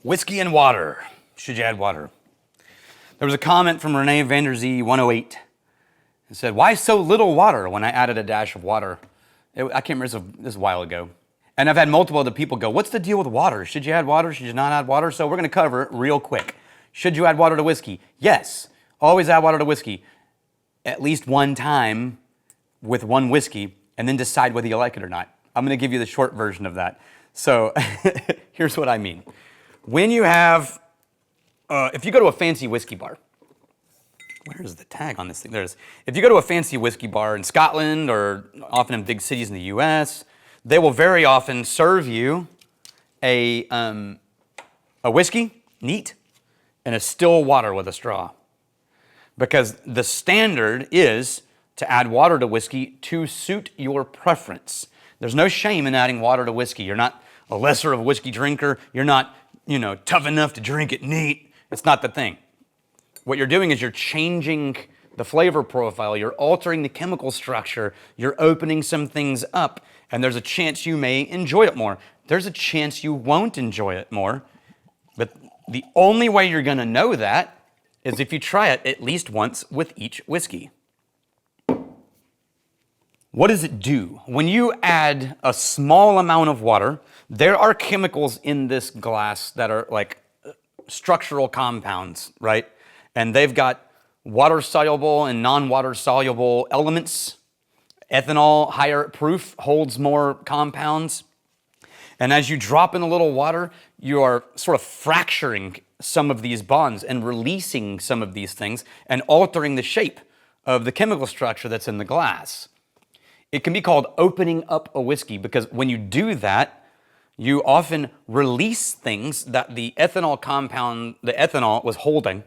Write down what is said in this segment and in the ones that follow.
Whiskey and water. Should you add water? There was a comment from Renee Vanderzee 108. It said, why so little water when I added a dash of water? I can't remember, this was a while ago. And I've had multiple other people go, what's the deal with water? Should you add water? Should you not add water? So we're going to cover it real quick. Should you add water to whiskey? Yes. Always add water to whiskey. At least one time with one whiskey, and then decide whether you like it or not. I'm going to give you the short version of that. So here's what I mean. When you have, if you go to a fancy whiskey bar, where's the tag on this thing? There it is. If you go to a fancy whiskey bar in Scotland or often in big cities in the US, they will very often serve you a whiskey, neat, and a still water with a straw. Because the standard is to add water to whiskey to suit your preference. There's no shame in adding water to whiskey. You're not a lesser of a whiskey drinker. You're not, tough enough to drink it neat. It's not the thing. What you're doing is you're changing the flavor profile. You're altering the chemical structure. You're opening some things up. And there's a chance you may enjoy it more. There's a chance you won't enjoy it more. But the only way you're going to know that is if you try it at least once with each whiskey. What does it do? When you add a small amount of water, there are chemicals in this glass that are like structural compounds, right? And they've got water-soluble and non-water-soluble elements. Ethanol, higher proof, holds more compounds. And as you drop in a little water, you are sort of fracturing some of these bonds and releasing some of these things and altering the shape of the chemical structure that's in the glass. It can be called opening up a whiskey because when you do that, you often release things that the ethanol compound, the ethanol was holding.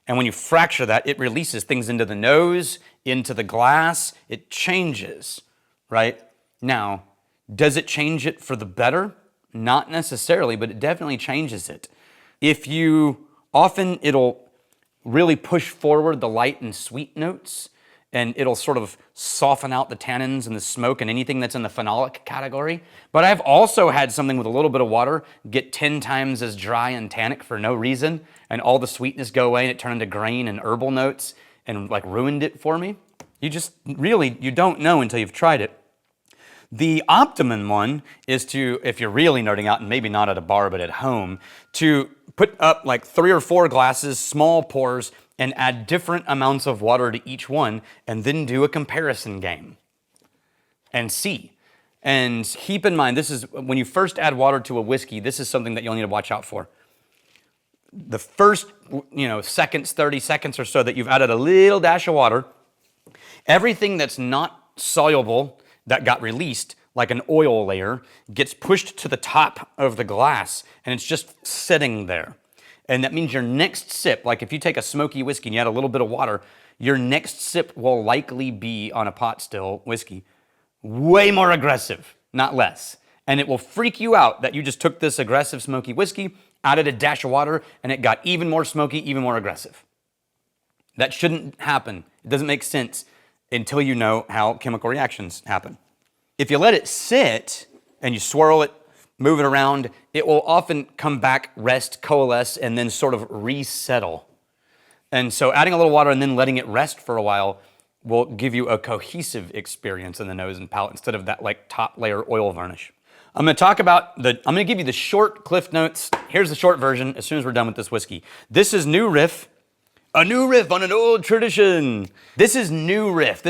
And when you fracture that, it releases things into the nose, into the glass. It changes, right? Now, does it change it for the better? Not necessarily, but it definitely changes it. If you, often it'll really push forward the light and sweet notes, and it'll sort of soften out the tannins and the smoke and anything that's in the phenolic category. But I've also had something with a little bit of water get 10 times as dry and tannic for no reason, and all the sweetness go away and it turned into grain and herbal notes and like ruined it for me. You just really, you don't know until you've tried it. The optimum one is to, if you're really nerding out and maybe not at a bar but at home, to put up like 3 or 4 glasses, small pours, and add different amounts of water to each one, and then do a comparison game and see. And keep in mind, this is when you first add water to a whiskey, this is something that you'll need to watch out for. The first, seconds, 30 seconds or so that you've added a little dash of water, everything that's not soluble that got released, like an oil layer, gets pushed to the top of the glass, and it's just sitting there. And that means your next sip, like if you take a smoky whiskey and you add a little bit of water, your next sip will likely be on a pot still whiskey. Way more aggressive, not less. And it will freak you out that you just took this aggressive smoky whiskey, added a dash of water, and it got even more smoky, even more aggressive. That shouldn't happen. It doesn't make sense until you know how chemical reactions happen. If you let it sit and you swirl it, move it around, it will often come back, rest, coalesce, and then sort of resettle. And so adding a little water and then letting it rest for a while will give you a cohesive experience in the nose and palate instead of that like top layer oil varnish. I'm going to give you the short cliff notes. Here's the short version as soon as we're done with this whiskey. This is new Riff. A new riff on an old tradition. This is new Riff.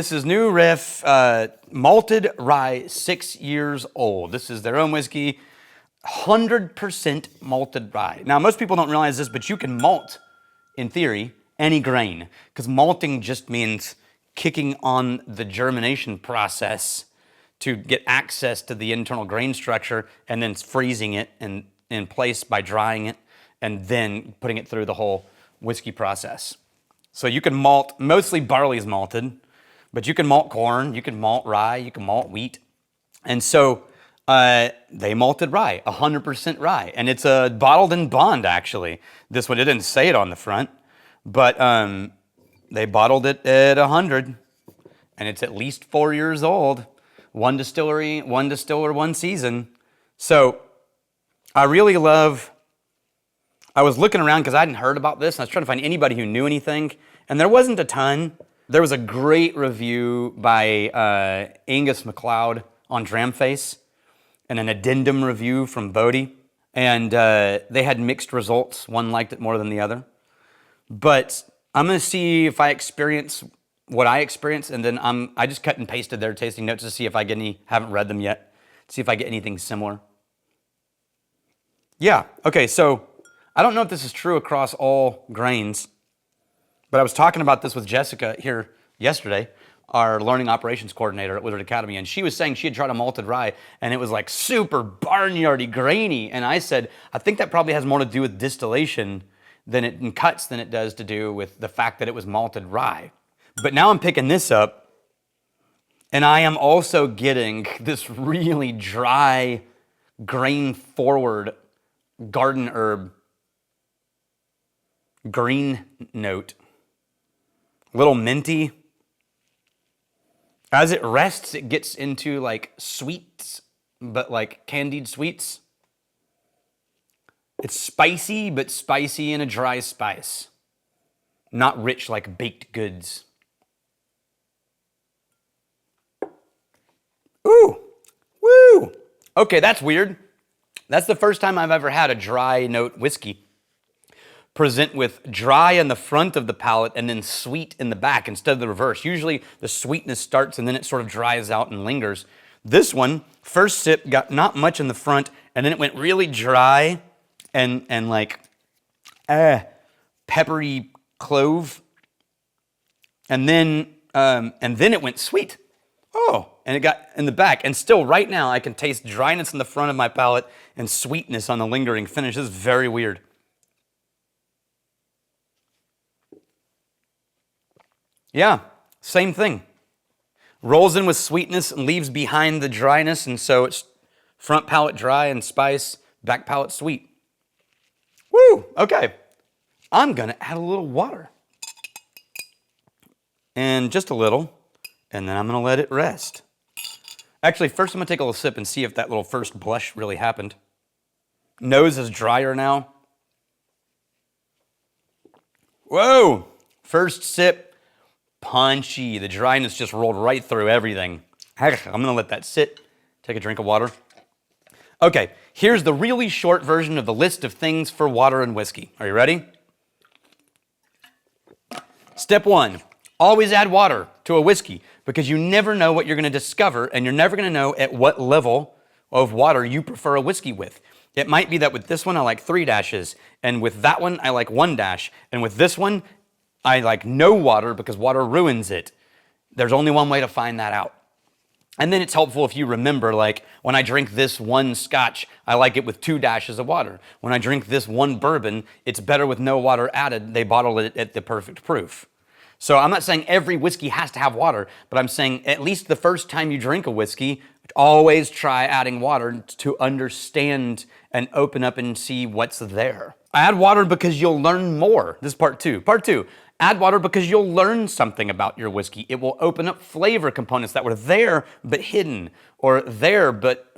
Malted Rye 6 years old. This is their own whiskey. 100% malted rye. Now, most people don't realize this, but you can malt, in theory, any grain, because malting just means kicking on the germination process to get access to the internal grain structure and then freezing it in place by drying it and then putting it through the whole whiskey process. So you can malt, mostly barley is malted, but you can malt corn, you can malt rye, you can malt wheat. And so they malted rye, 100% rye. And it's bottled in bond, actually. This one, it didn't say it on the front, but they bottled it at 100, and it's at least 4 years old. One distillery, one distiller, one season. So I really love I was looking around because I hadn't heard about this, and I was trying to find anybody who knew anything, and there wasn't a ton. There was a great review by Angus MacLeod on Dramface, and an addendum review from Bodhi, and they had mixed results. One liked it more than the other. But I'm going to see if I experience what I experienced, and then I just cut and pasted their tasting notes to see if I get any, haven't read them yet, see if I get anything similar. Yeah, okay, so I don't know if this is true across all grains, but I was talking about this with Jessica here yesterday, our learning operations coordinator at Wizard Academy, and she was saying she had tried a malted rye, and it was like super barnyardy grainy, and I said, I think that probably has more to do with distillation in cuts than it does to do with the fact that it was malted rye. But now I'm picking this up, and I am also getting this really dry, grain-forward garden herb green note. A little minty. As it rests, it gets into like sweets, but like candied sweets. It's spicy, but spicy in a dry spice. Not rich like baked goods. Ooh, woo. Okay, that's weird. That's the first time I've ever had a dry note whiskey present with dry in the front of the palate and then sweet in the back instead of the reverse. Usually the sweetness starts and then it sort of dries out and lingers. This one, first sip, got not much in the front, and then it went really dry and like peppery clove, and then it went sweet. Oh, and it got in the back, and still right now I can taste dryness in the front of my palate and sweetness on the lingering finish. This is very weird. Yeah, same thing. Rolls in with sweetness and leaves behind the dryness, and so it's front palate dry and spice, back palate sweet. Woo, okay. I'm gonna add a little water. And just a little, and then I'm gonna let it rest. Actually, first I'm gonna take a little sip and see if that little first blush really happened. Nose is drier now. Whoa, first sip, punchy. The dryness just rolled right through everything. I'm gonna let that sit, take a drink of water. Okay, here's the really short version of the list of things for water and whiskey. Are you ready? Step 1, always add water to a whiskey because you never know what you're gonna discover, and you're never gonna know at what level of water you prefer a whiskey with. It might be that with this one I like 3 dashes, and with that one I like 1 dash, and with this one I like no water because water ruins it. There's only one way to find that out. And then it's helpful if you remember, like, when I drink this one scotch, I like it with 2 dashes of water. When I drink this one bourbon, it's better with no water added. They bottle it at the perfect proof. So I'm not saying every whiskey has to have water, but I'm saying at least the first time you drink a whiskey, always try adding water to understand and open up and see what's there. Add water because you'll learn more. This is part 2. Part 2. Add water because you'll learn something about your whiskey. It will open up flavor components that were there but hidden, or there but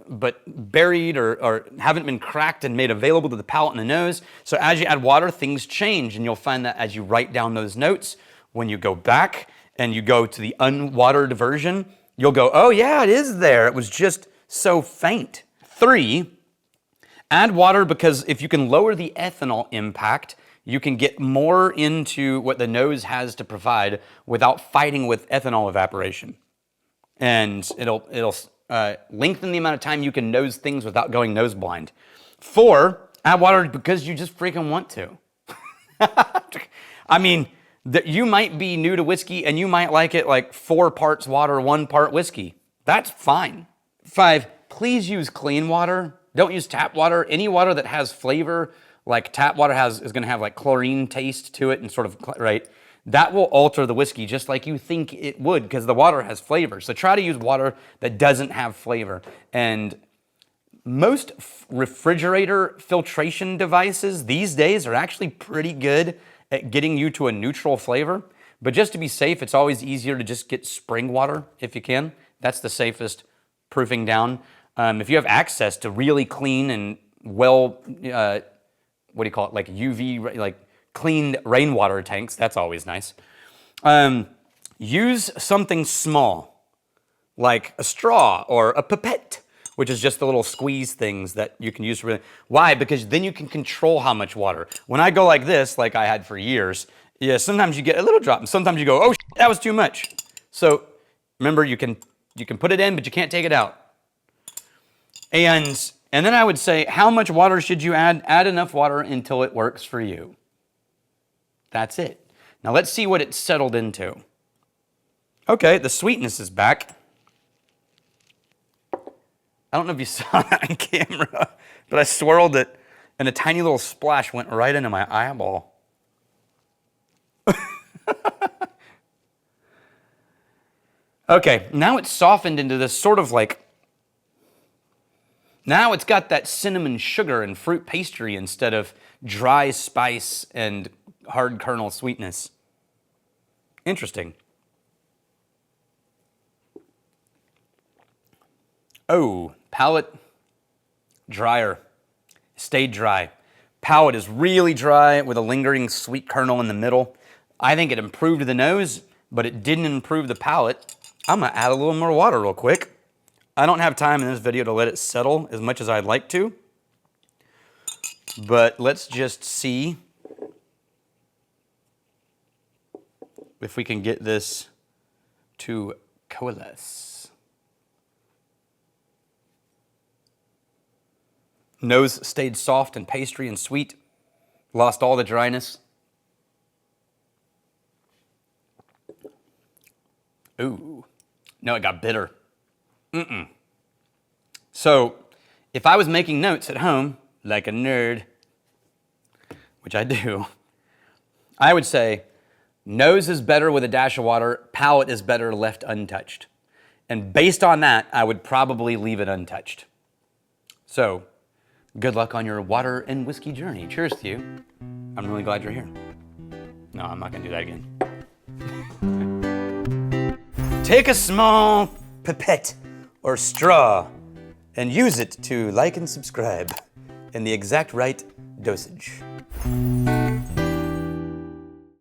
buried, or haven't been cracked and made available to the palate and the nose. So as you add water, things change, and you'll find that as you write down those notes, when you go back and you go to the unwatered version, you'll go, oh yeah, it is there. It was just so faint. 3, add water because if you can lower the ethanol impact, you can get more into what the nose has to provide without fighting with ethanol evaporation. And it'll lengthen the amount of time you can nose things without going nose blind. 4, add water because you just freaking want to. I mean, you might be new to whiskey and you might like it like 4 parts water, 1 part whiskey. That's fine. 5, please use clean water. Don't use tap water. Any water that has flavor, like tap water is going to have like chlorine taste to it and sort of, right? That will alter the whiskey just like you think it would because the water has flavor. So try to use water that doesn't have flavor. And most refrigerator filtration devices these days are actually pretty good at getting you to a neutral flavor. But just to be safe, it's always easier to just get spring water if you can. That's the safest proofing down. If you have access to really clean and well what do you call it? Like UV, like cleaned rainwater tanks. That's always nice. Use something small, like a straw or a pipette, which is just the little squeeze things that you can use for. Why? Because then you can control how much water. When I go like this, like I had for years, yeah, sometimes you get a little drop, and sometimes you go, oh, that was too much. So remember, you can put it in, but you can't take it out. And then I would say, how much water should you add? Add enough water until it works for you. That's it. Now let's see what it's settled into. Okay, the sweetness is back. I don't know if you saw that on camera, but I swirled it and a tiny little splash went right into my eyeball. Okay, now it's softened into this sort of like, now it's got that cinnamon sugar and fruit pastry instead of dry spice and hard kernel sweetness. Interesting. Oh, palate drier, stayed dry. Palate is really dry with a lingering sweet kernel in the middle. I think it improved the nose, but it didn't improve the palate. I'm gonna add a little more water real quick. I don't have time in this video to let it settle as much as I'd like to, but let's just see if we can get this to coalesce. Nose stayed soft and pastry and sweet, lost all the dryness. Ooh, no, it got bitter. So, if I was making notes at home, like a nerd, which I do, I would say, nose is better with a dash of water, palate is better left untouched. And based on that, I would probably leave it untouched. So, good luck on your water and whiskey journey. Cheers to you. I'm really glad you're here. No, I'm not gonna do that again. Take a small pipette or straw and use it to like and subscribe in the exact right dosage.